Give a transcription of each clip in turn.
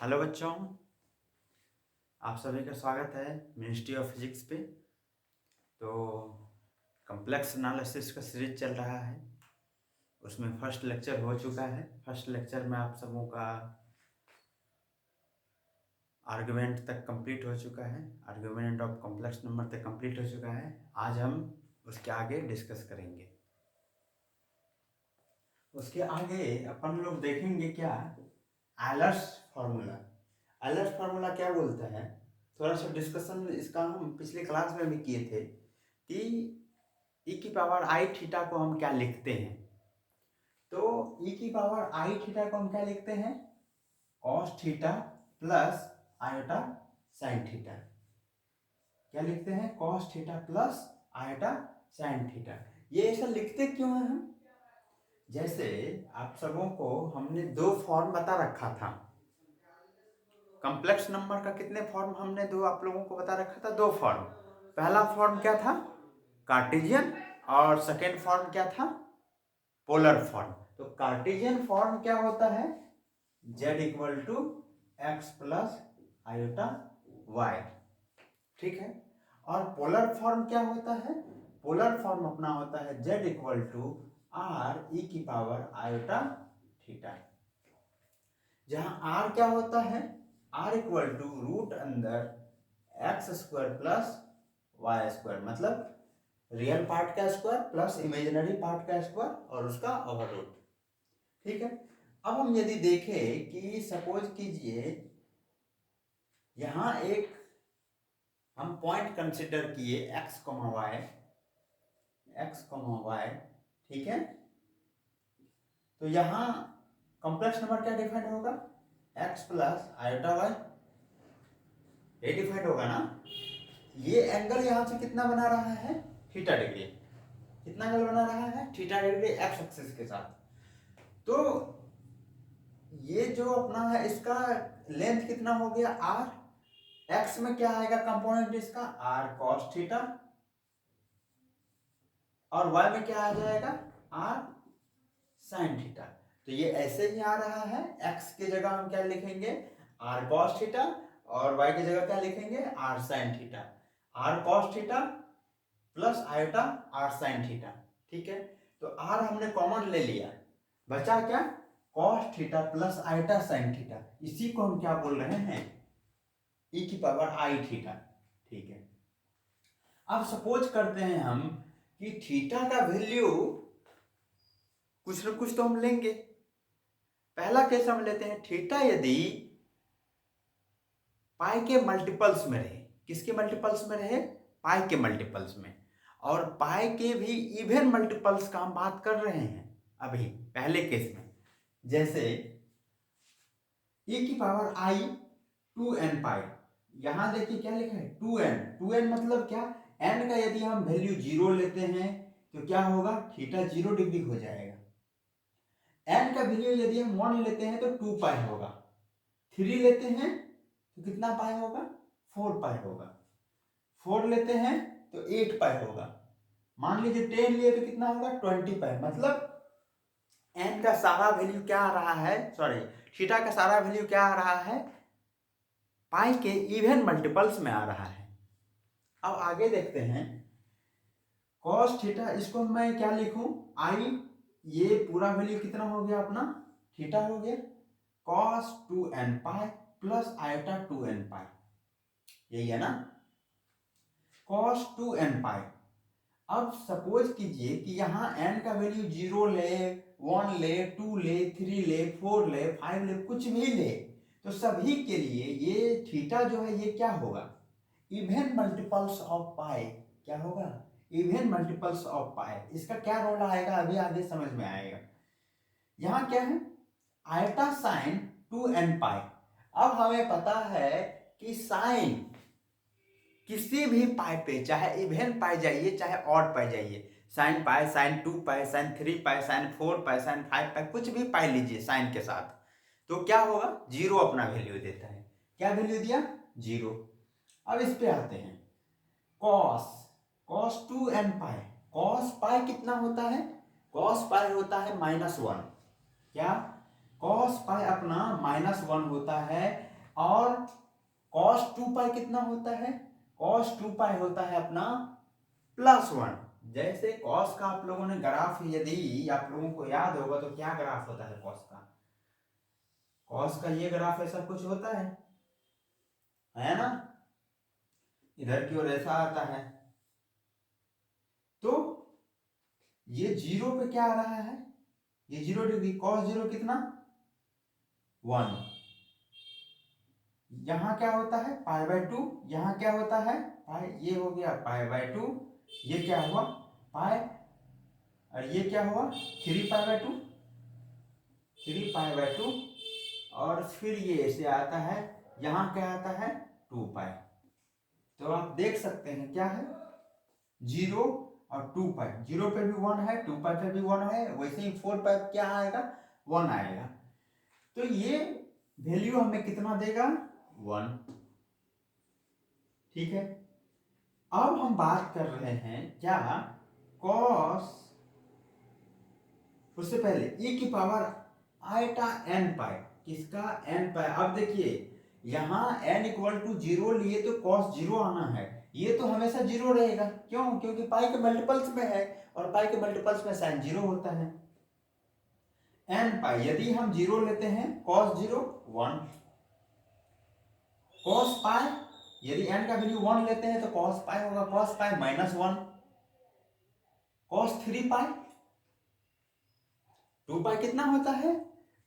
Hello बच्चों, आप सभी का स्वागत है मिनिस्ट्री ऑफ फिजिक्स पे। तो कॉम्प्लेक्स एनालिसिस का सीरीज चल रहा है, उसमें फर्स्ट लेक्चर हो चुका है। फर्स्ट लेक्चर में आप सबों का आर्गुमेंट तक कंप्लीट हो चुका है, आर्गुमेंट ऑफ कॉम्प्लेक्स नंबर तक कंप्लीट हो चुका है। आज हम उसके आगे डिस्कस करेंगे। उसके आगे अपन लोग देखेंगे क्या, एलर्स फार्मूला। एलर्स फार्मूला क्या बोलता है, थोड़ा सा डिस्कशन इसका हम पिछले क्लास में भी किए थे कि ई की पावर आई थीटा को हम क्या लिखते हैं। तो ई की पावर आई थीटा को हम क्या लिखते हैं, cos theta plus iota sine theta. क्या लिखते हैं, cos theta plus iota sine theta. ये ऐसा लिखते क्यों हैं हम, जैसे आप सबों को हमने दो फॉर्म बता रखा था। कॉम्प्लेक्स नंबर का कितने फॉर्म हमने दो आप लोगों को बता रखा था, दो फॉर्म। पहला फॉर्म क्या था, कार्टेशियन, और सेकेंड फॉर्म क्या था, पोलर फॉर्म। तो कार्टेशियन फॉर्म क्या होता है, z equal to x plus iota y, ठीक है। और पोलर फॉर्म क्या होता है, पोलर फॉर्म अपना होता है z equal to r e की पावर आयोटा थीटा। जहां r क्या होता है, r इक्वल टू रूट अंदर x square plus y square, मतलब रियल पार्ट का स्क्वायर प्लस इमेजिनरी पार्ट का स्क्वायर और उसका ओवर रूट, ठीक है। अब हम यदि देखें कि सपोज कीजिए यहां एक हम पॉइंट कंसिडर किए x, y, ठीक है। तो यहां कॉम्प्लेक्स नंबर क्या डिफाइंड होगा, x प्लस आयोटा वाई, ये डिफाइंड होगा ना। ये एंगल यहां से कितना बना रहा है, थीटा डिग्री। कितना एंगल बना रहा है, थीटा डिग्री एक्स एक्सिस के साथ। तो ये जो अपना है इसका लेंथ कितना हो गया, r। एक्स में क्या आएगा कंपोनेंट इसका, r cos थीटा, और y में क्या आ जाएगा, r sin थीटा। तो ये ऐसे ही आ रहा है, x की जगह हम क्या लिखेंगे, r cos थीटा, और y की जगह क्या लिखेंगे, r sin theta. r cos theta plus iota r sin theta, ठीक है। तो r हमने कॉमन ले लिया, बचा क्या, cos theta plus iota sin theta. इसी को हम क्या बोल रहे हैं, e की पावर आई थीटा, ठीक है। अब सपोज करते हैं हम कि थीटा का वैल्यू कुछ न कुछ तो हम लेंगे। पहला केस हम लेते हैं, थीटा यदि पाई के मल्टीपल्स में रहे, किसके मल्टीपल्स में रहे, पाई के मल्टीपल्स में, और पाई के भी इवन मल्टीपल्स का हम बात कर रहे हैं अभी पहले केस में। जैसे e की पावर आई 2n पाई, यहां देखिए क्या लिखा है 2n। 2n मतलब क्या, n का यदि हम वैल्यू 0 लेते हैं तो क्या होगा, थीटा 0 डिग्री हो जाएगा। n का वैल्यू यदि हम 1 लेते हैं तो 2 पाई होगा, 3 लेते हैं तो कितना पाई होगा, 4 पाई होगा, 4 लेते हैं तो 8 पाई होगा, मान लीजिए 10 लिए तो कितना होगा, 20 पाई। मतलब n का सारा वैल्यू क्या आ रहा है, सॉरी थीटा का सारा वैल्यू क्या आ रहा है, पाई के इवन मल्टीपल्स में आ रहा है। अब आगे देखते हैं, cos थीटा, इसको मैं क्या लिखूं, आई, ये पूरा वैल्यू कितना हो गया अपना, थीटा हो गया, cos 2n pi plus iota 2n पाई, यही है ना, cos 2n पाई। अब सपोज कीजिए कि यहाँ n का वैल्यू 0 ले, 1 ले, 2 ले, 3 ले, 4 ले, 5 ले, कुछ भी ले, तो सभी के लिए ये थीटा जो है ये क्या होगा, इवन मल्टीपल्स ऑफ पाई। क्या होगा, इवन मल्टीपल्स ऑफ पाई। इसका क्या रोल आएगा अभी आगे समझ में आएगा। यहाँ क्या है, आयोटा साइन 2n पाई। अब हमें पता है कि साइन किसी भी पाई पे, चाहे इवन पाई जाइए चाहे ऑड पाई जाइए, साइन पाई, साइन 2 पाई, साइन 3 पाई, साइन 4 पाई, साइन 5 पाई, कुछ भी पाई लीजिए साइन के साथ, तो क्या होगा, 0 अपना वैल्यू देता है। क्या वैल्यू दिया, 0। अब इस पे आते हैं, कॉस, कॉस 2n पाई, कॉस पाई कितना होता है, कॉस पाई होता है -1। क्या, कॉस पाई अपना -1 होता है। और cos 2 पाई कितना होता है? cos 2 पाई होता है अपना +1। जैसे cos का आप लोगों ने ग्राफ, यदि आप लोगों को याद होगा तो क्या ग्राफ होता है cos का? cos का ये ग्राफ ऐसा कुछ होता है ना? इधर की ओर ऐसा आता है। तो ये 0 पे क्या आ रहा है? ये 0 डिग्री, cos 0 कितना? 1। यहाँ क्या होता है? π/2। यहाँ क्या होता है? पाई, ये हो गया π/2। ये क्या हुआ? पाई। और ये क्या हुआ? 3π/2। 3π/2। और फिर ये ऐसे आता है, यहाँ क्या आता है? 2 पाई। तो आप देख सकते हैं क्या है? 0 और 2 पाई। 0 पे भी 1 है, 2 पाई पे भी 1 है, वैसे ही 4 पाई क्या आएगा? 1 आएगा। तो ये वैल्यू हमें कितना देगा? 1। ठीक है। अब हम बात कर रहे हैं क्या? cos, उससे पहले e की पावर आइटा n पाई। किसका? n पाई। अब देखिए यहाँ n = 0 लिए तो cos 0 आना है। ये तो हमेशा 0 रहेगा। क्यों? क्योंकि पाई के मल्टीपल्स में है, और पाई के मल्टीपल्स में साइन 0 होता है। n पाई यदि हम 0 लेते हैं, cos 0 1। cos पाई यदि n का वैल्यू 1 लेते हैं तो cos पाई होगा cos पाई -1। cos 3 पाई, 2 पाई कितना होता है?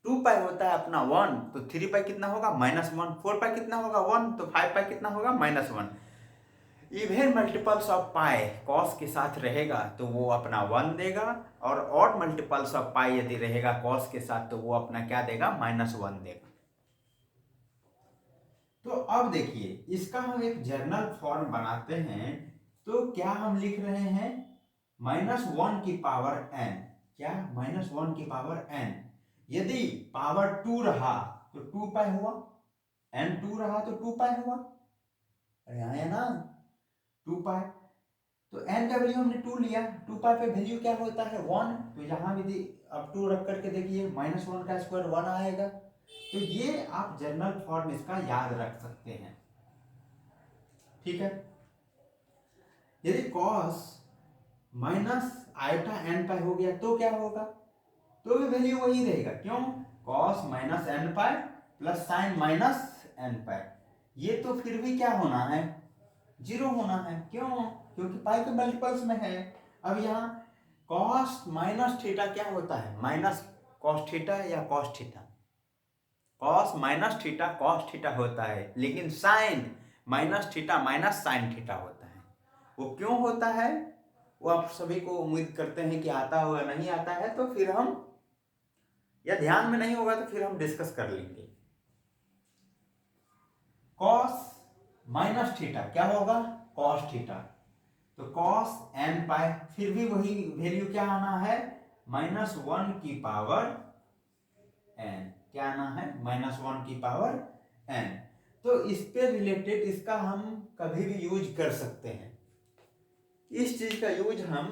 2 पाई होता है अपना 1, तो 3 पाई कितना होगा? -1। 4 पाई कितना होगा? 1, तो 5 पाई कितना होगा? -1। Even multiples of pi cos के साथ रहेगा तो वो अपना 1 देगा, और ऑड मल्टीपल्स ऑफ पाई यदि रहेगा cos के साथ तो वो अपना क्या देगा? -1 देगा। तो अब देखिए इसका हम एक जर्नल फॉर्म बनाते हैं। तो क्या हम लिख रहे हैं? -1 की पावर n। क्या? -1 की पावर n। यदि पावर 2 रहा तो 2 पाई हुआ, n 2 रहा तो 2 पाई हुआ। अरे यहाँ है ना 2 पाई। तो n का वैल्यू हमने 2 लिया, 2 पाई पे वैल्यू क्या होता है? 1। तो यहाँ भी अब 2 रख करके देखिए, -1 का स्क्वायर 1 आएगा। तो ये आप जर्नल फॉर्म इसका याद रख सकते हैं। ठीक है। यदि cos -i/n हो गया तो क्या होगा? तो भी वैल्यू वही रहेगा। क्यों? cos -n plus sin -n। ये तो फिर भी क्या होना है? 0 होना है। क्यों? क्योंकि पाई के मल्टीपल्स में है। अब यहाँ cos -θ क्या होता है? माइनस cos थीटा या cos theta? cos -θ cos theta होता है, लेकिन sin -θ sin थीटा होता है। वो क्यों होता है? वो आप सभी को उम्मीद करते हैं कि आता होगा। नहीं आता है तो फिर हम, या ध्यान में नहीं होगा तो फिर हम डिस्कस कर लेंगे। cos -θ क्या होगा? cos theta. तो cos n पाई, फिर भी वही वैल्यू क्या आना है? -1 की पावर n। क्या आना है? -1 की पावर n। तो इस पे रिलेटेड इसका हम कभी भी यूज कर सकते हैं। इस चीज का यूज हम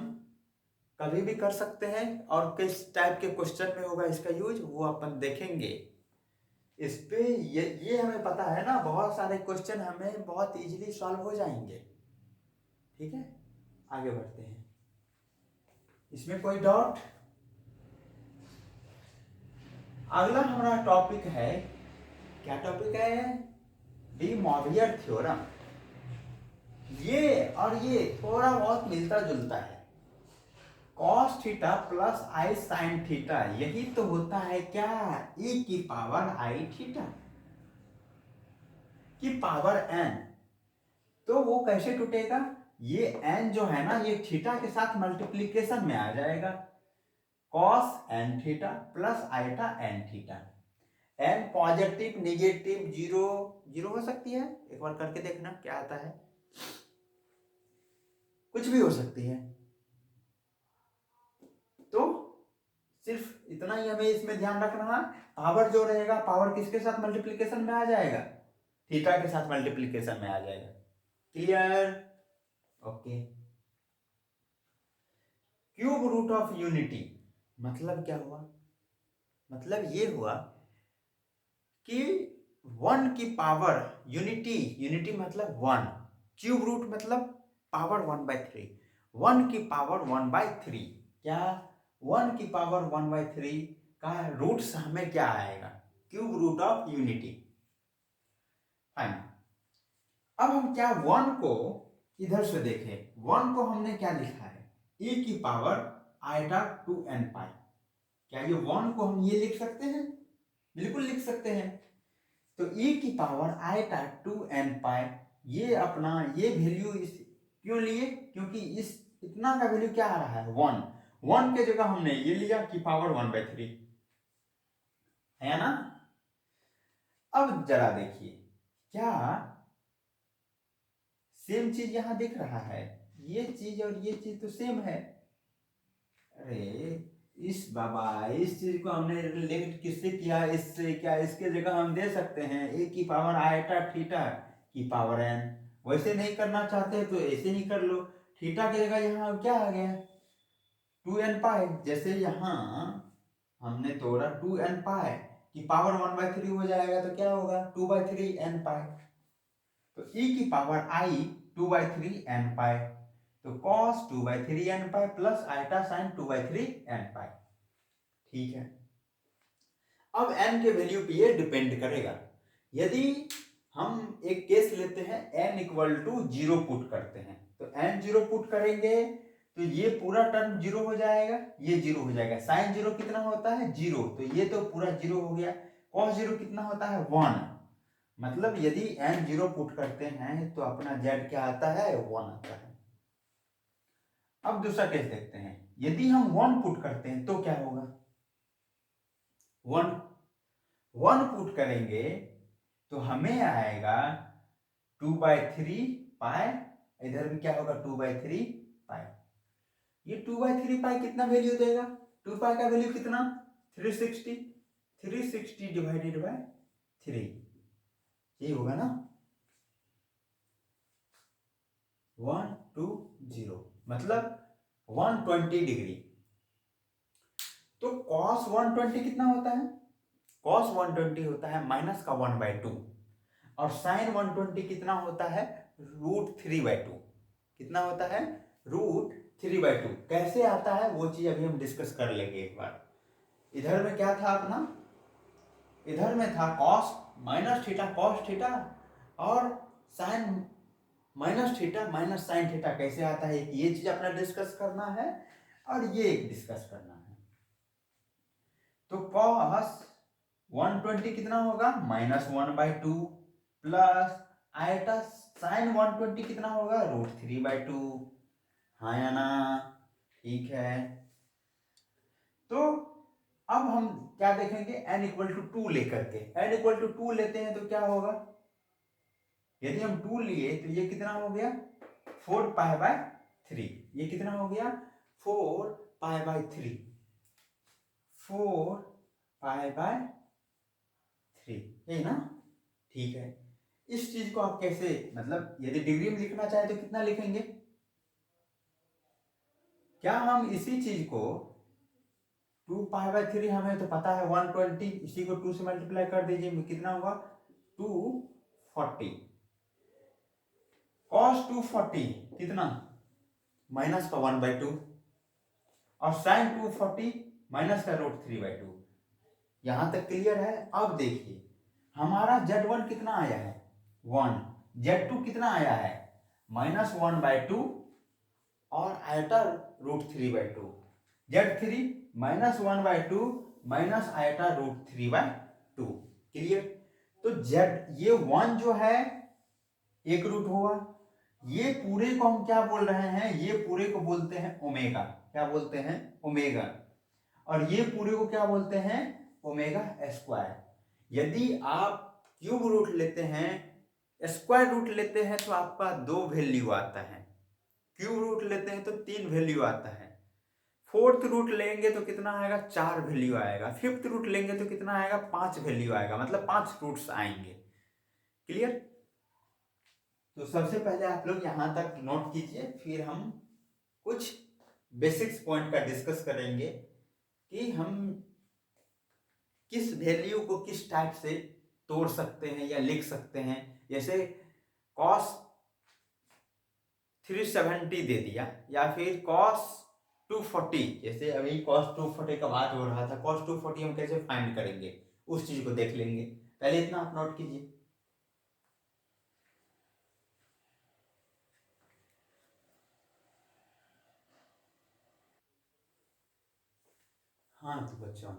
कभी भी कर सकते हैं, और किस टाइप के क्वेश्चन में होगा इसका यूज वो अपन देखेंगे। इस पे ये हमें पता है ना, बहुत सारे क्वेश्चन हमें बहुत इजीली सॉल्व हो जाएंगे। ठीक है, आगे बढ़ते हैं। इसमें कोई डाउट? अगला हमारा टॉपिक है, क्या टॉपिक है? De Moivre theorem. ये और ये थोड़ा बहुत मिलता जुलता है। cos theta plus i sin theta, यही तो होता है क्या? e की पावर i थीटा की पावर n। तो वो कैसे टूटेगा? ये n जो है ना, ये थीटा के साथ मल्टीप्लीकेशन में आ जाएगा। cos n theta plus iota n theta. n positive, negative, zero zero हो सकती है। एक बार करके देखना क्या आता है। कुछ भी हो सकती है। तो सिर्फ इतना ही हमें इसमें ध्यान रखना है। पावर जो रहेगा, पावर किसके साथ मल्टीप्लीकेशन में आ जाएगा? थीटा के साथ मल्टीप्लीकेशन में आ जाएगा। Clear? Okay. Cube root of unity मतलब क्या हुआ? मतलब ये हुआ कि वन की पावर यूनिटी, यूनिटी मतलब वन, क्यूब रूट मतलब पावर 1/3, वन की पावर 1/3, क्या 1 की पावर 1/3 का रूट्स हमें क्या आएगा, cube root of unity. Fine. अब हम क्या वन को इधर से देखें, वन को हमने क्या लिखा है, e की पावर आइटा 2n पाई। क्या ये वन को हम ये लिख सकते हैं, बिल्कुल लिख सकते हैं। तो e की पावर आइटा 2n पाई, ये अपना ये वैल्यू इस क्यों लिए, क्योंकि इस इतना का वैल्यू क्या आ रहा है, वन, वन के जगह हमने ये लिया कि पावर 1/3, है ना। अब जरा देखिए, क्या सेम चीज यहां दिख रहा है, ये चीज और ये चीज तो सेम है। अरे इस बाबा, इस चीज को हमने लिंक किससे किया, इससे, क्या इसके जगह हम दे सकते हैं ए की पावर आइटा थीटा की पावर एन। वैसे नहीं करना चाहते तो ऐसे ही कर लो, थीटा की जगह यहाँ क्या आ गया 2n पाई, जैसे यहाँ हमने तोड़ा 2n पाई की पावर 1/3 हो जाएगा तो क्या होगा 2/3 n पाई। तो e की पावर आई 2/3 n पाई, तो cos 2/3 n pi plus iota sine 2/3 n pi. ठीक है, अब n के वैल्यू पे ये डिपेंड करेगा। यदि हम एक केस लेते हैं n इक्वल टू 0 पुट करते हैं, तो n 0 पुट करेंगे तो ये पूरा टर्म 0 हो जाएगा, ये 0 हो जाएगा। साइन 0 कितना होता है 0, तो ये तो पूरा 0 हो गया। cos 0 कितना होता है 1, मतलब यदि n 0 पुट करते हैं तो अपना z क्या आता है 1 आता है। अब दूसरा केस देखते हैं, यदि हम 1 पुट करते हैं तो क्या होगा, 1 पुट करेंगे तो हमें आएगा 2/3 पाई, इधर भी क्या होगा 2/3 पाई। ये 2/3 पाई कितना वैल्यू देगा, 2 पाई का वैल्यू कितना 360, 360 डिवाइडेड बाय 3, ये होगा ना 120, मतलब 120 डिग्री। तो cos 120 कितना होता है, cos 120 होता है माइनस का 1/2, और साइन 120 कितना होता है √3/2, कितना होता है √3/2। कैसे आता है वो चीज अभी हम डिस्कस कर लेंगे एक बार। इधर में क्या था अपना, इधर में था cos minus theta cos theta, और sine minus theta minus sine theta कैसे आता है, ये चीज अपना डिस्कस करना है, और ये एक डिस्कस करना है। तो cos 120 कितना होगा -1/2 प्लस आइटा साइन 120 कितना होगा √3/2, हाँ या ना, ठीक है। तो अब हम क्या देखेंगे, n इक्वल टू 2 लेकर के, n इक्वल टू 2 लेते हैं तो क्या होगा, यदि हम 2 लिए तो ये कितना हो गया 4π/3, ये कितना हो गया 4π/3, 4π/3, यही ना, ठीक है। इस चीज को आप कैसे, मतलब यदि डिग्री में लिखना चाहे तो कितना लिखेंगे, क्या हम इसी चीज को 2π/3 हमें तो पता है 120, इसी को 2 से मल्टीप्लाई कर दीजिए, कितना होगा 240, cos 240 कितना माइनस का 1/2, और साइन 240 माइनस का √3/2। यहां तक क्लियर है। अब देखिए हमारा Z1 कितना आया है 1, Z2 कितना आया है -1/2 और eta √3/2, Z3 -1/2 minus eta √3/2, clear. तो Z ये 1 जो है एक रूट हुआ, ये पूरे को हम क्या बोल रहे हैं, ये पूरे को बोलते हैं ओमेगा, क्या बोलते हैं ओमेगा, और ये पूरे को क्या बोलते हैं ओमेगा स्क्वायर। यदि आप क्यूब रूट लेते हैं, स्क्वायर रूट लेते हैं तो आपका 2 वैल्यू आता है, क्यूब रूट लेते हैं तो 3 वैल्यू आता है, फोर्थ रूट लेंगे तो कितना आएगा 4 वैल्यू आएगा, फिफ्थ रूट लेंगे तो कितना आएगा 5 वैल्यू आएगा, मतलब 5 रूट्स आएंगे, क्लियर। तो सबसे पहले आप लोग यहां तक नोट कीजिए, फिर हम कुछ बेसिक्स पॉइंट का डिस्कस करेंगे कि हम किस वैल्यू को किस टाइप से तोड़ सकते हैं या लिख सकते हैं। जैसे cos 370 दे दिया, या फिर cos 240, जैसे अभी cos 240 का बात हो रहा था, cos 240 हम कैसे फाइंड करेंगे उस चीज को देख लेंगे। पहले इतना आप नोट कीजिए। हाँ तो बच्चों,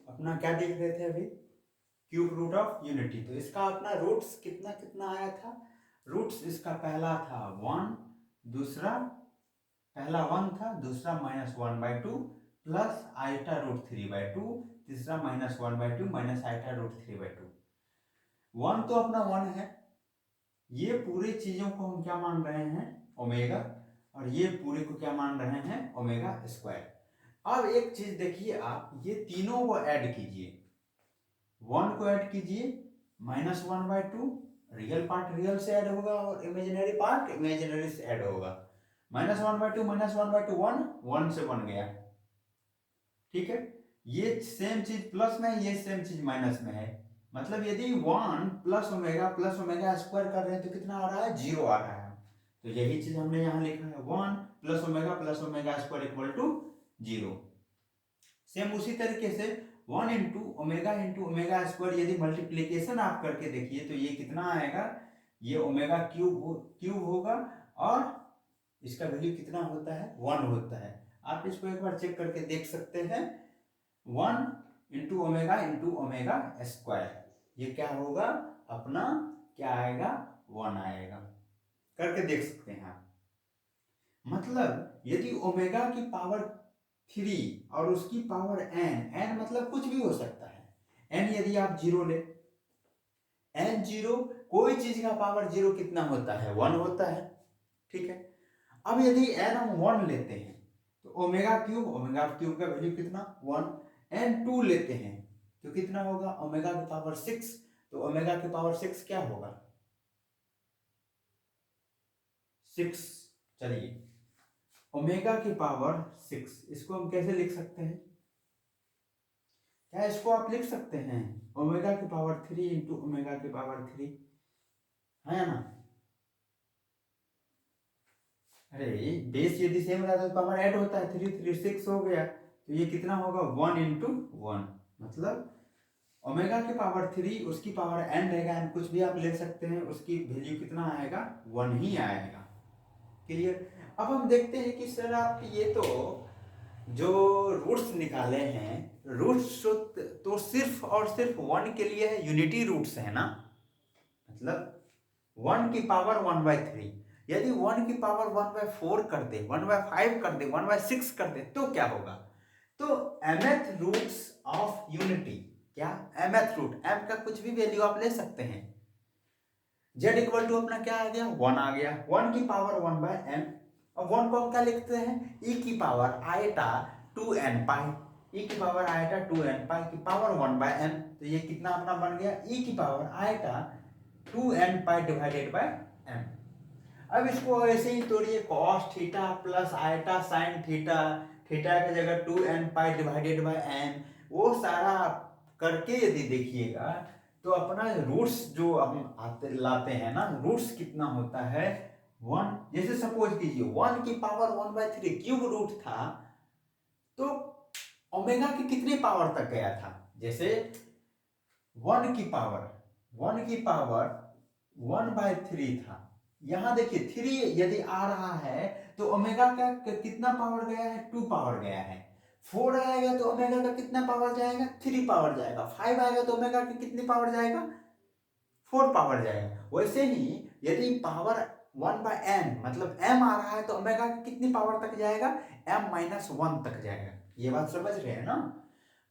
अपना क्या देख रहे थे अभी, क्यूब रूट ऑफ यूनिटी। तो इसका अपना रूट्स कितना कितना आया था, रूट्स इसका पहला था 1, दूसरा पहला 1 था, दूसरा -1/2 प्लस आइटा रूट 3/2, तीसरा -1/2 माइनस आइटा रूट 3/2। 1 तो अपना 1 है, ये पूरे चीजों को हम क्या मान रहे हैं, ओमेगा, और ये पूरे को क्या मान रहे हैं, ओमेगा स्क्वायर। अब एक चीज देखिए, आप ये तीनों को ऐड कीजिए, 1 को ऐड कीजिए, -1/2, रियल पार्ट रियल से ऐड होगा और इमेजिनरी पार्ट इमेजिनरी से ऐड होगा। -1/2 -1/2 1, 1 से बन गया, ठीक है। ये सेम चीज प्लस में, ये सेम चीज माइनस में है, मतलब यदि 1 प्लस ओमेगा स्क्वायर कर रहे हैं तो कितना आ रहा है, 0 आ रहा है। तो यही चीज हमने यहाँ लिखा है, 1 plus omega square equal to 0। Same उसी तरीके से 1 इंटू ओमेगा स्क्वायर यदि मल्टीप्लीकेशन आप करके देखिए तो ये कितना आएगा, ये ओमेगा क्यूब होगा, और इसका वैल्यू कितना होता है, 1 होता है। आप इसको एक बार चेक करके देख सकते हैं, 1 इंटू ओमेगा स्क्वायर, ये क्या होगा अपना, क्या आएगा, 1 आएगा। करके देख सकते हैं आप। मतलब यदि ओमेगा की पावर 3 और उसकी पावर n मतलब कुछ भी हो सकता है, n यदि आप 0 ले, n 0, कोई चीज का पावर 0 कितना होता है, 1 होता है, ठीक है। अब यदि n हम 1 लेते हैं तो ओमेगा क्यूब का वैल्यू कितना, 1। n 2 लेते हैं तो कितना होगा, ओमेगा की पावर 6, तो ओमेगा की पावर 6 क्या होगा, 6। चलिए, ओमेगा की पावर 6, इसको हम कैसे लिख सकते हैं, क्या इसको आप लिख सकते हैं, ओमेगा की पावर 3 इंटू ओमेगा की पावर 3, है ना। अरे बेस यदि सेम रहता है तो पावर ऐड होता है, 3 3 6 हो गया, तो ये कितना होगा, 1 इंटू 1, मतलब ओमेगा की पावर 3, उसकी पावर n रहेगा, n कुछ भी आप ले सकते हैं, उसकी वैल्यू कितना आएगा, 1 ही आएगा। क्लियर। अब हम देखते हैं कि सर आप ये तो जो रूट्स निकाले हैं, रूट्स तो सिर्फ और सिर्फ 1 के लिए है, यूनिटी रूट्स है ना, मतलब 1 की पावर 1/3, यदि 1 की पावर 1/4 कर दे, 1/5 कर दे, 1/6 कर दे तो क्या होगा, तो mth रूट्स ऑफ यूनिटी, क्या mth रूट, m का कुछ भी वैल्यू आप ले सकते हैं, z इक्वल टू अपना क्या आ गया, 1 आ गया, 1 की पावर 1/m। अब 1 को हम क्या लिखते हैं, e की पावर आइटा 2n पाई, e की पावर आइटा 2n पाई की पावर 1/m, तो ये कितना अपना बन गया, e की power iota 2n pi divided by m। अब इसको ऐसे ही तोड़िए, cos theta plus iota sine theta, theta की जगह 2n pi divided by m, वो सारा करके यदि देखिएगा तो अपना रूट्स जो हम लाते हैं ना, रूट्स कितना होता है, 1। जैसे सपोज कीजिए 1 की पावर 1/3 क्यूब रूट था, तो ओमेगा की कितनी पावर तक गया था, जैसे 1 की पावर 1/3 था, यहां देखिए 3 यदि आ रहा है तो ओमेगा का कितना पावर गया है, 2 पावर गया है। 4 आएगा तो ओमेगा का कितना पावर जाएगा, 3 पावर जाएगा। 5 आएगा तो ओमेगा की कितनी पावर जाएगा, 4 पावर जाएगा। वैसे ही यदि पावर 1/n मतलब m आ रहा है तो ओमेगा की कितनी पावर तक जाएगा, m-1 तक जाएगा। ये बात समझ रहे हैं ना,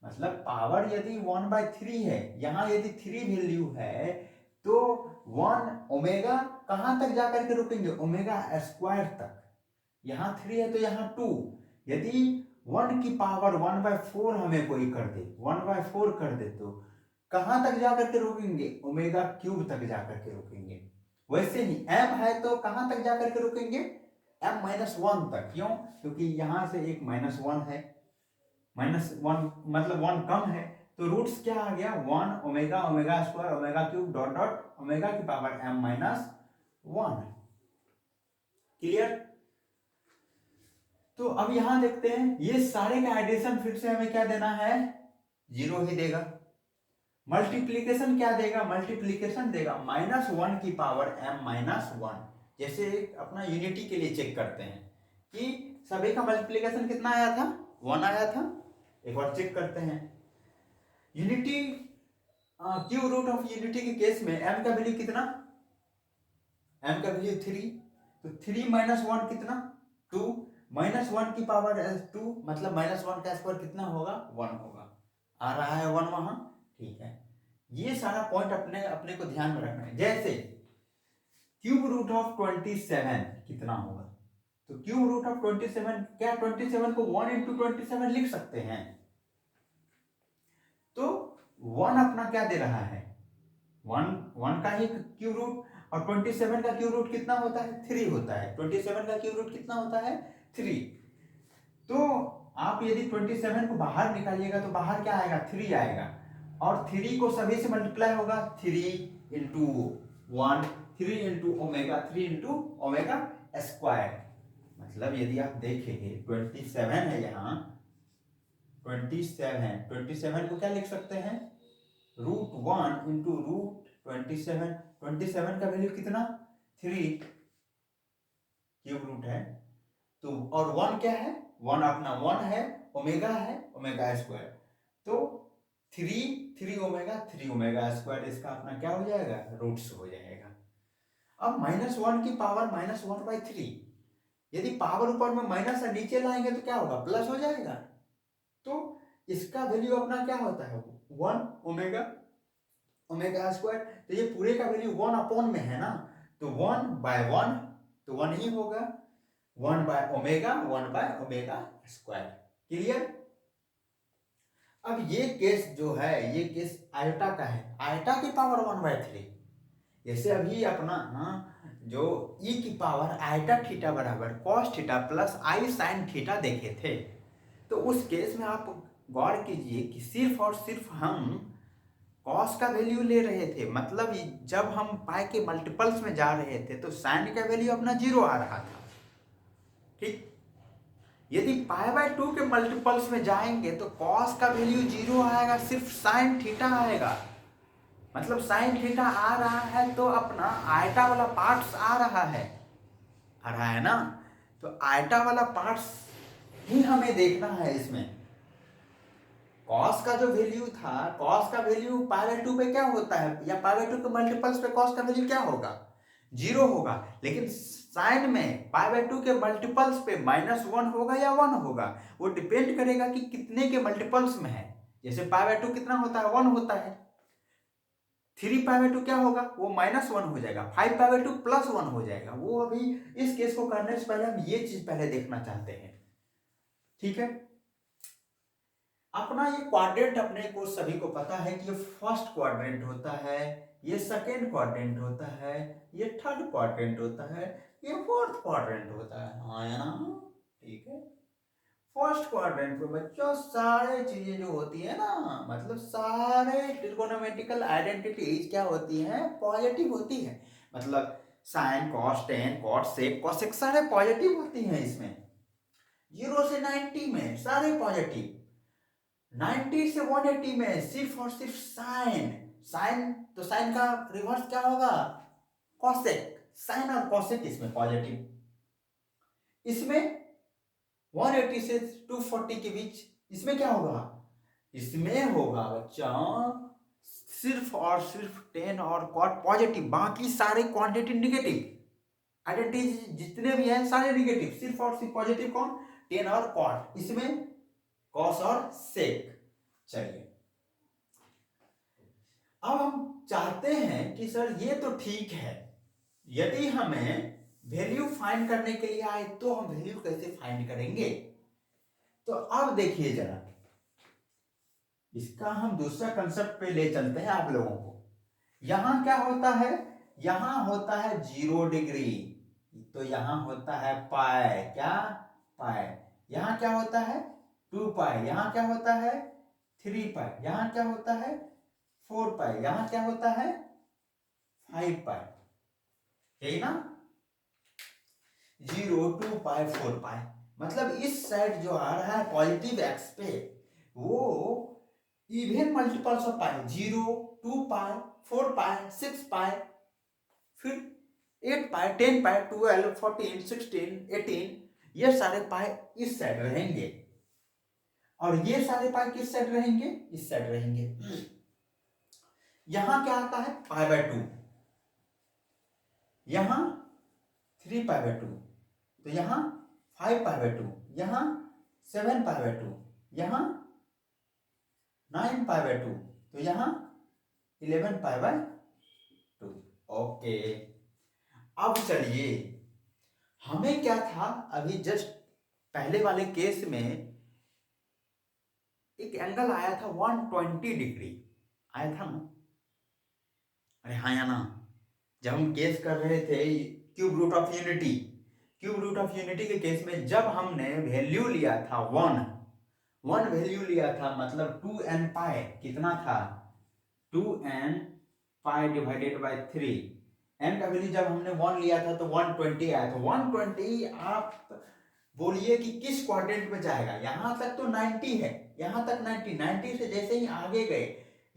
मतलब पावर यदि 1/3 है, यहां यदि 3 वैल्यू है तो 1 ओमेगा कहां तक जाकर के रुकेंगे, ओमेगा स्क्वायर तक। यहां 3 है तो यहां 2, यदि 1 की पावर 1/4 हमें कोई कर दे, 1/4 कर दे तो कहां तक जाकर के रुकेंगे, ओमेगा क्यूब तक जाकर के रुकेंगे। वैसे ही m है तो कहां तक जाकर के रुकेंगे, m-1 तक। क्यों, क्योंकि यहां से एक -1 है, -1 मतलब 1 कम है, तो रूट्स क्या आ गया 1 omega omega square omega cube dot dot omega की पावर m-1। क्लियर। तो अब यहां देखते हैं ये सारे का एडिशन फिर से हमें क्या देना है, 0 ही देगा। मल्टीप्लीकेशन क्या देगा, मल्टीप्लीकेशन देगा -1 की पावर m-1। जैसे अपना यूनिटी के लिए चेक करते हैं कि सभी का मल्टीप्लीकेशन कितना आया था, 1 आया था। एक बार चेक करते हैं unity, cube root of unity के केस में m का वैल्यू कितना, m का वैल्यू 3, तो 3 - 1 कितना 2, -1 की पावर 2 मतलब -1 का स्क्वायर कितना होगा 1 होगा। आ रहा है 1 वहां, ठीक है। ये सारा पॉइंट अपने अपने को ध्यान में रखना है। जैसे क्यूब रूट ऑफ 27 कितना होगा, तो क्यूब रूट ऑफ 27, क्या 27 को 1 × 27 लिख सकते हैं, तो 1 अपना क्या दे रहा है, 1 का ही क्यूब रूट, और 27 का क्यूब रूट कितना होता है 3 होता है। 27 का क्यूब रूट कितना होता है 3। तो आप यदि 27 को बाहर निकालिएगा तो बाहर क्या आएगा 3 आएगा, और 3 को सभी से मल्टीप्लाई होगा 3 × 1, 3 × ओमेगा, 3 × ओमेगा स्क्वायर। मतलब यदि आप देखेंगे 27 है यहाँ, 27 को क्या लिख सकते हैं, √1 × √27। 27 का वैल्यू कितना 3 क्यूब रूट है, तो और 1 क्या है, 1 अपना 1 है, ओमेगा स्क्वायर, तो 3 ओमेगा स्क्वायर, इसका अपना क्या हो जाएगा रूट्स हो जाएगा। अब -1 की पावर -1/3, यदि पावर ऊपर में माइनस है नीचे लाएंगे तो क्या होगा प्लस हो जाएगा। तो इसका वैल्यू अपना क्या होता है 1 ओमेगा स्क्वायर, तो ये पूरे का वैल्यू 1 में है ना, तो 1/1 तो 1 ही होगा, 1/ओमेगा स्क्वायर। क्लियर। अब ये केस जो है, ये केस आयटा का है, आयटा की पावर 1/3। जैसे अभी अपना जो e की पावर आयटा थीटा बराबर cos थीटा प्लस आई साइन थीटा देखे थे, तो उस केस में आप गौर कीजिए कि सिर्फ और सिर्फ हम cos का वैल्यू ले रहे थे, मतलब जब हम पाई के मल्टीपल्स में जा रहे थे तो साइन का वैल्यू अपना 0 आ रहा था, ठीक। यदि π/2 के मल्टीपल्स में जाएंगे तो cos का वैल्यू 0 आएगा, सिर्फ साइन थीटा आएगा। मतलब साइन थीटा आ रहा है तो अपना आयटा वाला पार्ट्स आ रहा है ना, तो आयटा वाला पार्ट्स ही हमें देखना है इसमें। cos का जो वैल्यू था, cos का वैल्यू π/2 पे क्या होता है, या π/2 के मल्टीपल्स पे cos का वैल्यू क्या होगा 0 होगा, लेकिन साइन में π/2 के मल्टीपल्स पे -1 होगा या 1 होगा, वो डिपेंड करेगा कि कितने के मल्टीपल्स में है। जैसे π/2 कितना होता है 1 होता है, 3π/2 क्या होगा वो -1 हो जाएगा, 5π/2 +1 हो जाएगा। वो अभी इस केस को करने से पहले हम ये चीज पहले देखना चाहते हैं, ठीक है। अपना ये क्वाड्रेंट अपने को सभी को पता है कि ये फर्स्ट क्वाड्रेंट होता है, ये सेकेंड क्वाड्रेंट होता है, ये थर्ड क्वाड्रेंट होता है, ये फोर्थ क्वाड्रेंट होता है, हाँ या ना, ठीक है। फर्स्ट क्वाड्रेंट पे बच्चों सारे चीजें जो होती है ना, मतलब सारे ट्रिगोनोमेट्रिकल आइडेंटिटीज क्या होती हैं पॉजिटिव होती है, मतलब sine cos tan cot sec cosec सारे पॉजिटिव होती हैं इसमें। 0 से 90 में सारे पॉजिटिव, 90 से 180 में सिर्फ और सिर्फ साइन, साइन तो साइन का रिवर्स क्या होगा कॉसेक, साइन और कॉसेक इसमें पॉजिटिव। इसमें 180 से 240 के बीच इसमें क्या होगा, इसमें होगा बच्चों सिर्फ और सिर्फ टेन और कॉट पॉजिटिव, बाकी सारे क्वांटिटी निगेटिव। आइडेंटिटी जितने भी हैं सारे निगेटिव, सिर्फ और सिर्फ पॉजिटिव कौन टेन और कॉट, इसमें कॉस और सेक। चलिए अब हम चाहते हैं कि सर ये तो ठीक है, यदि हमें वैल्यू फाइंड करने के लिए आए तो हम वैल्यू कैसे फाइंड करेंगे। तो अब देखिए जरा, इसका हम दूसरा कंसेप्ट पे ले चलते हैं आप लोगों को। यहां क्या होता है, यहां होता है 0 डिग्री, तो यहां होता है पाई, क्या पाई, यहां क्या होता है 2π, यहां क्या होता है 3 पाई, यहाँ क्या होता है 4 पाई, यहाँ क्या होता है 5 पाई, यही ना। 0 2 पाई 4 पाई, मतलब इस साइड जो आ रहा है पॉजिटिव एक्स पे वो इवन मल्टीपल्स ऑफ पाई, 0 2 पाई 4 पाई 6 पाई, फिर 8 पाई 10 पाई 12 14 16 18, ये सारे पाई इस साइड रहेंगे और ये सारे पाई किस साइड रहेंगे, इस साइड रहेंगे। यहां क्या आता है पाई बाय 2, यहां 3 पाई बाय 2, तो यहां 5 पाई बाय 2, यहां 7 पाई बाय 2, यहां 9 पाई बाय 2, तो यहां 11 पाई बाय 2। ओके, अब चलिए हमें क्या था अभी जस्ट पहले वाले केस में एक एंगल आया था 120 डिग्री आया था ना, अरे हाँ या ना, जब हम केस कर रहे थे cube root of unity, cube root of unity के केस में जब हमने वैल्यू लिया था 1 वैल्यू लिया था, मतलब 2n पाई कितना था 2n pi divided bye 3, n का वैल्यू जब हमने 1 लिया था तो 120 आया था। 120 आप बोलिए कि किस क्वाड्रेंट में जाएगा, यहां तक तो 90 है, यहां तक 90 से जैसे ही आगे गए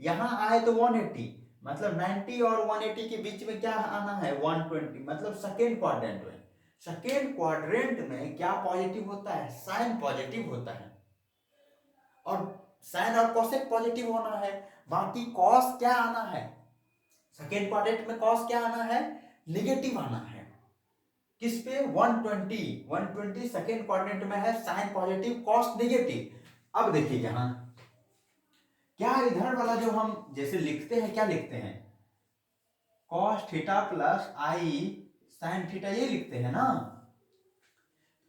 यहां आए तो 180, मतलब 90 और 180 के बीच में क्या आना है 120, मतलब सेकेंड क्वाड्रेंट में। सेकेंड क्वाड्रेंट में क्या पॉजिटिव होता है, साइन पॉजिटिव होता है, और साइन और कोसेक पॉजिटिव होना है, बाकी कॉस क्या आना है, सेकेंड क्वाड्रेंट में कॉस क्या आना है, निगेटिव आना है। किस पे 120 सेकेंड क्वाड्रेंट में है, साइन पॉजिटिव कॉस नेगेटिव। अब देखिए यहां क्या इधर वाला जो हम जैसे लिखते हैं क्या लिखते हैं कॉस थीटा प्लस आई साइन थीटा, ये लिखते हैं ना।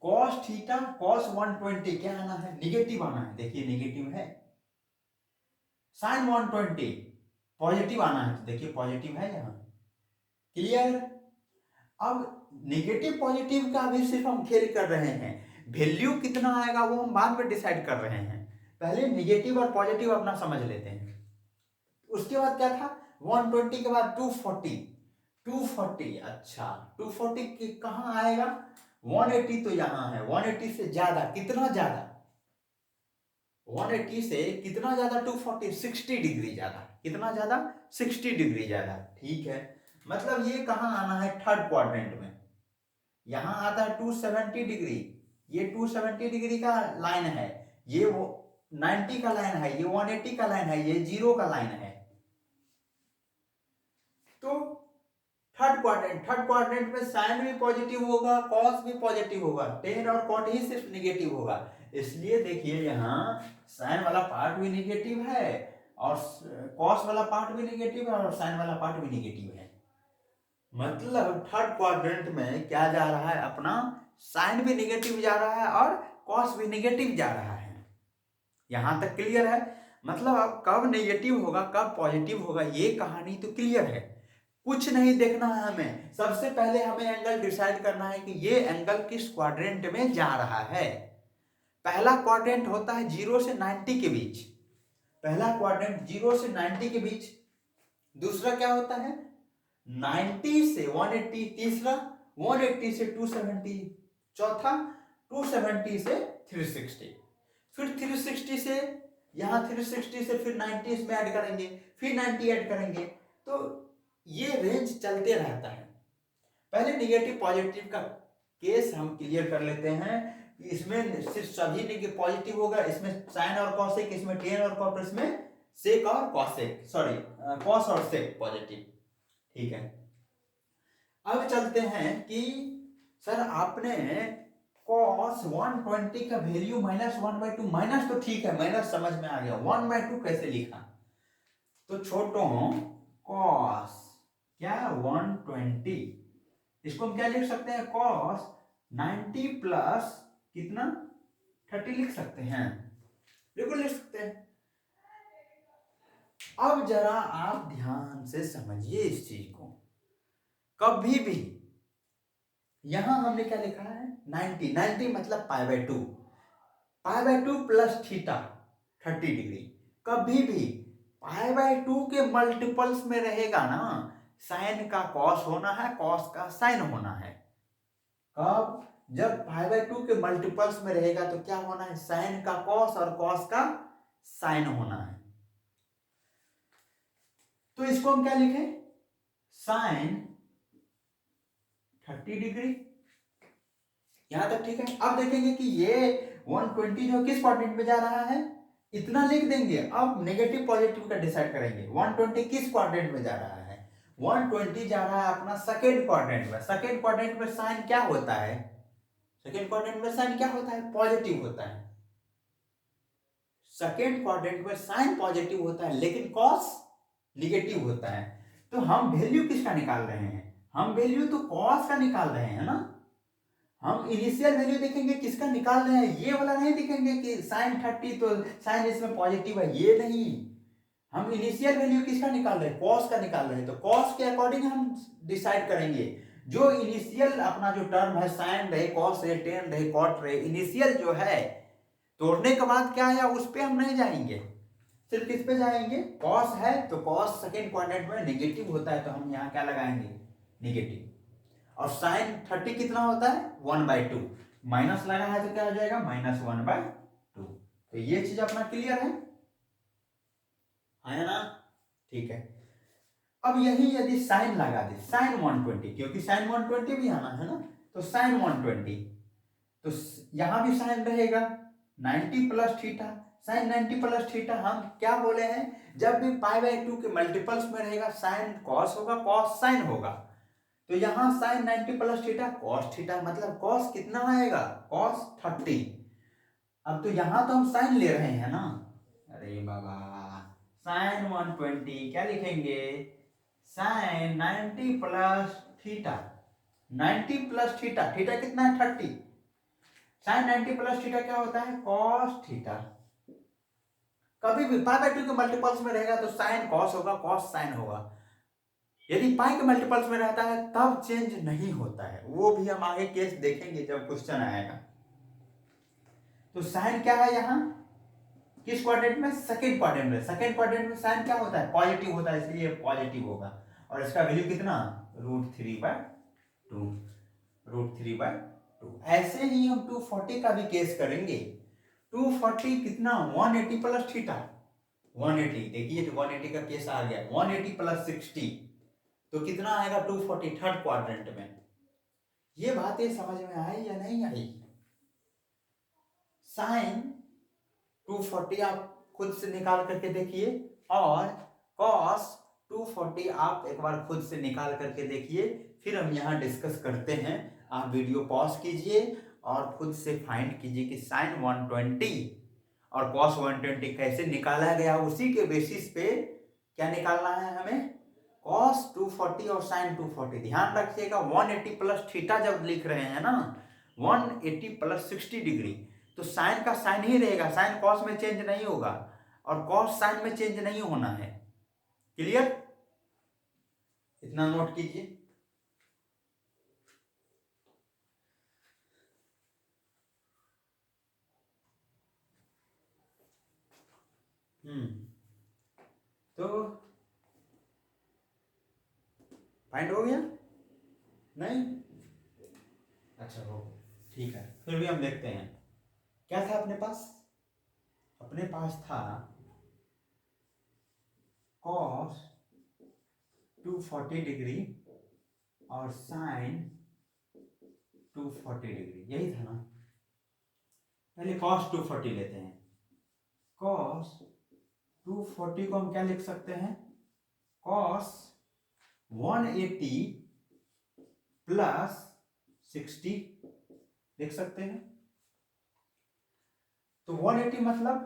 कॉस थीटा कॉस 120 क्या आना है, निगेटिव आना है, देखिए निगेटिव है। साइन 120 पॉजिटिव आना है, तो देखिए पॉजिटिव है यहां, क्लियर। अब नेगेटिव पॉजिटिव का भी सिर्फ हम खेल कर रहे हैं, वैल्यू कितना आएगा वो हम बाद में डिसाइड कर रहे हैं, पहले नेगेटिव और पॉजिटिव अपना समझ लेते हैं। उसके बाद क्या था 120 के बाद 240, अच्छा 240 कहां आएगा 180, तो यहां है 180 से ज्यादा, कितना ज्यादा 180 से कितना ज्यादा 240 60 डिग्री ज्यादा, कितना ज्यादा 60 डिग्री ज्यादा, ठीक है। मतलब ये कहां आना है थर्ड क्वाड्रेंट में, यहां आता है 270 डिग्री, ये 270 डिग्री का लाइन है, ये वो 90 का लाइन है, ये 180 का लाइन है, ये 0 का लाइन है। तो थर्ड क्वाड्रेंट में साइन भी पॉजिटिव होगा कॉस भी पॉजिटिव होगा, टेन और कॉट ही सिर्फ निगेटिव होगा, इसलिए देखिए यहाँ साइन वाला पार्ट भी निगेटिव है और कॉस वाला पार्ट भी निगेटिव है और साइन वाला पार्ट भी निगेटिव है। मतलब थर्ड क्वाड्रेंट में क्या जा रहा है अपना, साइन भी निगेटिव जा रहा है और कॉस भी निगेटिव जा रहा है, यहां तक क्लियर है। मतलब अब कब नेगेटिव होगा कब पॉजिटिव होगा ये कहानी तो क्लियर है, कुछ नहीं देखना है हमें, सबसे पहले हमें एंगल डिसाइड करना है कि ये एंगल किस क्वाड्रेंट में जा रहा है। पहला क्वाड्रेंट होता है 0 से 90 के बीच, पहला क्वाड्रेंट 0 से 90 के बीच, दूसरा क्या होता है 90 से 180, तीसरा 180 से 270, चौथा 270 से 360, फिर 360 से यहां 360 से फिर 90 इसमें ऐड करेंगे, फिर 90 ऐड करेंगे, तो ये रेंज चलते रहता है। पहले निगेटिव पॉजिटिव का केस हम क्लियर कर लेते हैं, इसमें सिर्फ सभी पॉजिटिव होगा, इसमें साइन और कॉसेक, इसमें टेन और कॉट, इसमें सेक और कॉसेक, सॉरी कॉस और सेक पॉजिटिव, ठीक है। अब चलते हैं कि सर आपने cos 120 का वैल्यू -1/2, माइनस तो ठीक है माइनस समझ में आ गया, 1/2 कैसे लिखा, तो छोटो cos क्या 120, इसको हम क्या लिख सकते हैं cos 90 प्लस कितना 30 लिख सकते हैं, बिल्कुल लिख सकते हैं। अब जरा आप ध्यान से समझिए इस चीज को, कभी भी यहां हमने क्या लिखा है 90 मतलब pi by 2 plus theta 30 degree, कभी भी π/2 के मल्टीपल्स में रहेगा ना, साइन का कॉस होना है, कॉस का साइन होना है। कब? जब π/2 के मल्टीपल्स में रहेगा तो क्या होना है, साइन का कॉस और कॉस का साइन होना है। तो इसको हम क्या लिखें, साइन 30 डिग्री। यहां तक ठीक है। अब देखेंगे कि ये 120 जो किस क्वाड्रेंट में जा रहा है, इतना लिख देंगे। अब नेगेटिव पॉजिटिव का डिसाइड करेंगे। 120 किस क्वाड्रेंट में जा रहा है, 120 जा रहा है अपना सेकेंड क्वाड्रेंट में। सेकेंड क्वाड्रेंट में साइन क्या होता है, सेकेंड क्वाड्रेंट में साइन क्या होता है, पॉजिटिव होता है। सेकेंड क्वाड्रेंट में साइन पॉजिटिव होता है लेकिन कॉस निगेटिव होता है। तो हम वैल्यू किसका निकाल रहे हैं, हम वैल्यू तो कॉस का निकाल रहे हैं ना। हम इनिशियल वैल्यू देखेंगे किसका निकाल रहे हैं, ये वाला नहीं देखेंगे कि साइन 30 तो साइन इसमें पॉजिटिव है, ये नहीं। हम इनिशियल वैल्यू किसका निकाल रहे हैं, कॉस का निकाल रहे हैं। तो कॉस के अकॉर्डिंग हम डिसाइड करेंगे। जो इनिशियल अपना जो टर्म है, साइन रहे, कॉस रहे, टेन रहे, कॉट रहे, इनिशियल जो है, तोड़ने के बाद क्या आया उस पर हम नहीं जाएंगे, सिर्फ किस पे जाएंगे, कॉस है तो कॉस सेकेंड क्वाड्रेंट में नेगेटिव होता है तो हम यहाँ क्या लगाएंगे, नेगेटिव। और साइन 30 कितना होता है, 1/2, माइनस लगा है तो क्या हो जाएगा, -1/2। तो ये चीज अपना क्लियर है ना, ठीक है। अब यही यदि साइन लगा दे, साइन 120, क्योंकि साइन 120 भी आना है ना, तो साइन 120, तो यहां भी साइन रहेगा 90 plus theta. Sine 90 plus theta हम क्या बोले हैं, जब भी π/2 के मल्टीपल्स में रहेगा साइन कॉस होगा, कॉस साइन होगा। तो यहां sine 90 plus theta cos theta, मतलब कॉस कितना आएगा, कॉस 30। अब तो यहां तो हम साइन ले रहे हैं ना, अरे बाबा, साइन 120 क्या लिखेंगे, sine 90 plus theta. 90 plus theta, theta कितना है, 30। साइन 90 प्लस थीटा क्या होता है, कॉस थीटा। कभी भी π/2 के मल्टीपल्स में रहेगा तो साइन कॉस होगा, कॉस साइन होगा। यदि पाई के मल्टीपल्स में रहता है तब चेंज नहीं होता है, वो भी हम आगे केस देखेंगे जब क्वेश्चन आएगा। तो साइन क्या है यहाँ, किस क्वाड्रेंट में, सेकेंड क्वाड्रेंट में। सेकेंड क्वाड्रेंट में साइन क्या होता है, पॉजिटिव होता है, इसलिए पॉजिटिव होगा। और इसका वैल्यू कितना, √3/2, √3/2। ऐसे ही हम 240 का भी केस करेंगे। 240 कितना, 180 प्लस थीटा, 180, देखिए 180 का केस आ गया, 180 प्लस 60 तो कितना आएगा, 240 थर्ड क्वाड्रेंट में। ये बातें समझ में आई या नहीं आई। साइन 240 आप खुद से निकाल करके देखिए, और कॉस 240 आप एक बार खुद से निकाल करके देखिए, फिर हम यहाँ डिस्कस करते हैं। आप वीडियो पॉज कीजिए और खुद से फाइंड कीजिए कि साइन 120 और कॉस 120 कैसे निकाला गया, उसी के बेसिस पे क्या निकालना है हमें, कॉस 240 और साइन 240। ध्यान रखिएगा 180 प्लस थीटा जब लिख रहे हैं ना, 180 प्लस 60 डिग्री, तो साइन का साइन ही रहेगा, साइन कॉस में चेंज नहीं होगा और कॉस साइन में चेंज नहीं होना है। क्लियर, इतना नोट कीजिए। तो फाइंड हो गया नहीं, अच्छा हो, ठीक है। फिर भी हम देखते हैं क्या था अपने पास, अपने पास था कॉस 240 डिग्री और साइन 240 डिग्री, यही था ना। पहले कॉस 240 लेते हैं। कॉस 240 को हम क्या लिख सकते हैं, कॉस 180 प्लस 60 लिख सकते हैं। तो 180 मतलब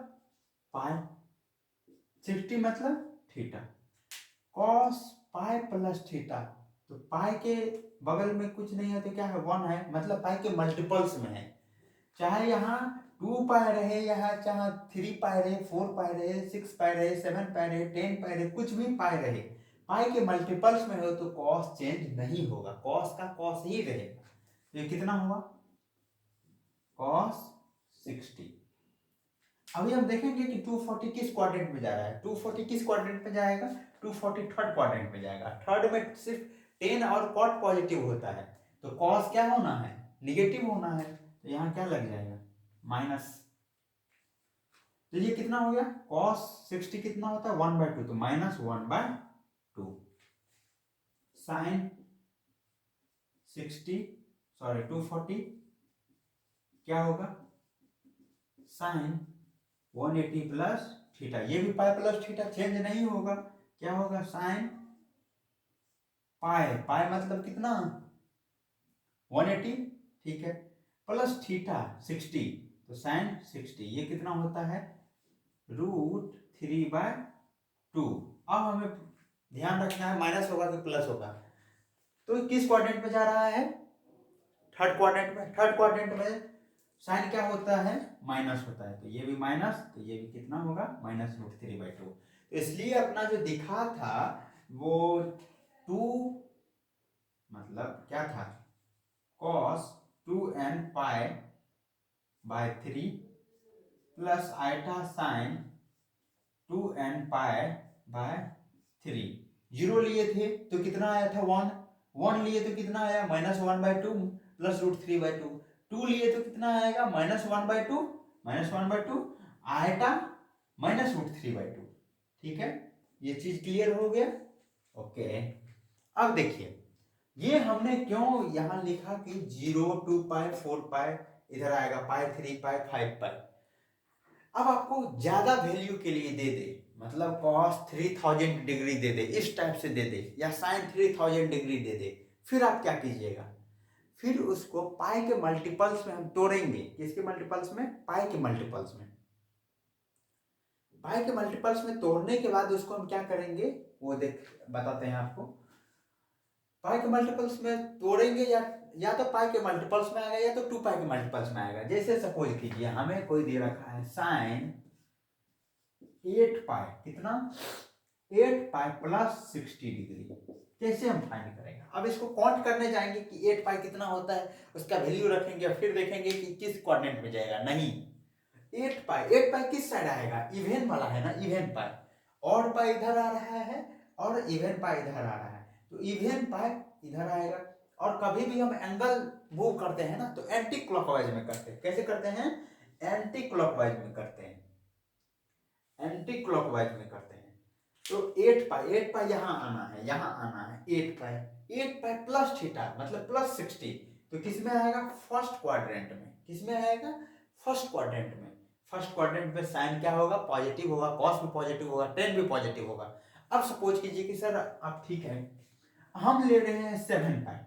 पाई, 60 मतलब theta. Cos pi plus theta, तो पाई के बगल में कुछ नहीं है तो क्या है, 1 है, मतलब पाई के मल्टीपल्स में है। चाहे यहाँ 2 पाई रहे, यहाँ चाहे 3 पाई रहे, 4 पाई रहे, 6 पाई रहे, 7 पाई रहे, 10 पाई रहे, कुछ भी पाई रहे, पाई के मल्टीपल्स में हो तो कॉस चेंज नहीं होगा, कॉस का कॉस ही रहेगा। ये कितना हुआ, कॉस 60। अभी हम देखेंगे कि 240 किस क्वाड्रेंट में जा रहा है। 240 किस क्वाड्रेंट में जाएगा? 240 थर्ड क्वाड्रेंट में जाएगा। थर्ड में सिर्फ 10 और कॉट पॉजिटिव होता है, तो कॉस क्या होना है? निगेटिव होना है। तो यहाँ क्या लग जाएगा? माइनस। तो ये कितना हो गया? कॉस 60 कितना होता है? 1/2, तो -1/2। साइन 60 सॉरी 240 क्या होगा? Sine 180 plus theta. ये भी पाई प्लस थीटा चेंज नहीं होगा। क्या होगा? साइन पाई, पाई मतलब कितना? 180, ठीक है, प्लस थीटा 60, तो साइन 60 ये कितना होता है? √3/2। अब हमें ध्यान रखना है माइनस होगा कि प्लस होगा। तो किस क्वाड्रेंट में जा रहा है? थर्ड क्वाड्रेंट में। थर्ड क्वाड्रेंट में साइन क्या होता है? माइनस होता है, तो ये भी माइनस, तो ये भी कितना होगा? -√3/2। तो इसलिए अपना जो दिखा था वो 2 मतलब क्या था? cos 2n π/3 plus iota sine 2n π/3। Zero लिए थे तो कितना आया था? 1। 1 लिए तो कितना आया? -1/2 प्लस √3/2। 2 लिए तो कितना आएगा? -1/2 -1/2 आइटा -√3/2। ठीक है, ये चीज क्लियर हो गया? ओके। अब देखिए ये हमने क्यों यहां लिखा कि 0, 2π, 4π, इधर आएगा पाई, 3π, 5π। अब आपको ज्यादा वैल्यू के लिए दे दे, मतलब cos 3000 डिग्री दे दे, इस टाइप से दे दे, या sin 3000 डिग्री दे दे, फिर आप क्या कीजिएगा? फिर उसको पाई के मल्टीपल्स में हम तोड़ेंगे। किसके मल्टीपल्स में? पाई के मल्टीपल्स में। पाई के मल्टीपल्स में तोड़ने के बाद उसको हम क्या करेंगे वो देख बताते हैं आपको। पाई के मल्टीपल्स में तोड़ेंगे, या तो पाई के मल्टीपल्स में आएगा या तो 2 पाई के मल्टीपल्स में आएगा। जैसे सपोज कीजिए हमें कोई दे रखा है साइन 8π, कितना? 8π प्लस 60 डिग्री। कैसे हम फाइंड करेंगे? अब इसको काउंट करने जाएंगे कि 8π कितना होता है, उसका वैल्यू रखेंगे, फिर देखेंगे कि किस क्वाड्रेंट में जाएगा। नहीं, 8π किस साइड आएगा? इवन वाला है ना, इवन पाई। और पाई इधर आ रहा है और इवन पाई इधर आ रहा है, तो इवन पाई इधर आएगा। और कभी भी हम एंगल मूव करते हैं ना तो एंटी क्लॉकवाइज में करते हैं। कैसे करते हैं? एंटी क्लॉकवाइज में करते हैं, एंटी क्लॉकवाइज में करते हैं। तो 8π यहाँ आना है, यहाँ आना है 8π प्लस थीटा मतलब प्लस 60, तो किस में आएगा? फर्स्ट क्वाड्रेंट में। किस में आएगा? फर्स्ट क्वाड्रेंट में। फर्स्ट क्वाड्रेंट में साइन क्या होगा? पॉजिटिव होगा, कॉस भी पॉजिटिव होगा, टेन भी पॉजिटिव होगा। अब सपोज कीजिए कि सर आप ठीक है, हम ले रहे हैं 7π।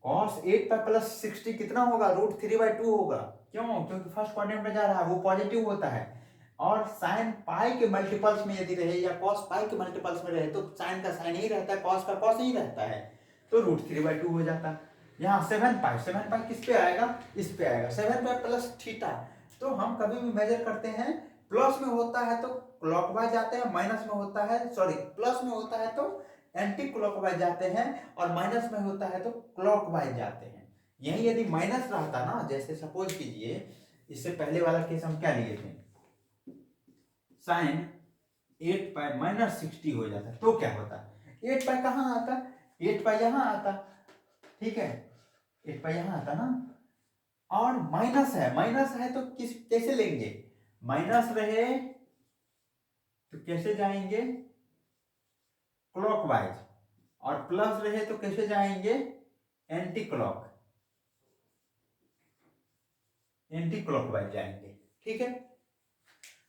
cos 8π प्लस 60 कितना होगा? √3/2 होगा। क्यों? क्योंकि फर्स्ट क्वाड्रेंट में जा रहा है, वो पॉजिटिव होता है। और साइन पाई के मल्टीपल्स में यदि रहे या कॉस पाई के मल्टीपल्स में रहे तो साइन का साइन ही रहता है, कॉस का कॉस ही रहता है, तो √3/2 हो जाता है। यहाँ 7π किस पे आएगा? इस पे आएगा। 7π प्लस थीटा, तो हम कभी भी मेजर करते हैं, प्लस में होता है तो क्लॉकवाइज जाते हैं, माइनस में होता है सॉरी प्लस में होता है तो एंटी क्लॉकवाइज जाते हैं, और माइनस में होता है तो क्लॉकवाइज जाते हैं। यही यदि माइनस रहता ना, जैसे सपोज कीजिए इससे पहले वाला केस हम क्या लिए थे, साइन 8π -60 हो जाता, तो क्या होता? 8π कहाँ आता? 8π यहाँ आता, ठीक है, 8π यहाँ आता ना। और माइनस है तो किस कैसे लेंगे? माइनस रहे तो कैसे जाएंगे? क्लॉकवाइज। और प्लस रहे तो कैसे जाएंगे? एंटी क्लॉकवाइज जाएंगे, ठीक है।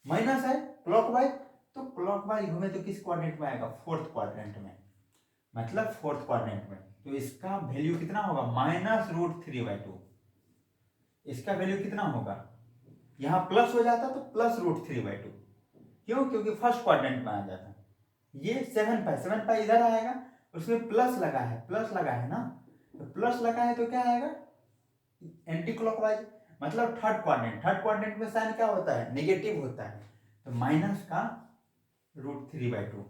माइनस है क्लॉकवाइज, तो क्लॉकवाइज घूमे तो किस क्वाड्रेंट में आएगा? फोर्थ क्वाड्रेंट में, मतलब फोर्थ क्वाड्रेंट में। तो इसका वैल्यू कितना होगा? -√3/2। इसका वैल्यू कितना होगा? यहां प्लस हो जाता तो प्लस √3/2। क्यों? क्योंकि फर्स्ट क्वाड्रेंट में आ जाता। ये 7π इधर आएगा, उसमें प्लस लगा है ना, तो प्लस लगा है तो क्या आएगा? एंटी क्लॉकवाइज, मतलब थर्ड क्वाड्रेंट में साइन क्या होता है? नेगेटिव होता है, तो माइनस का √3/2।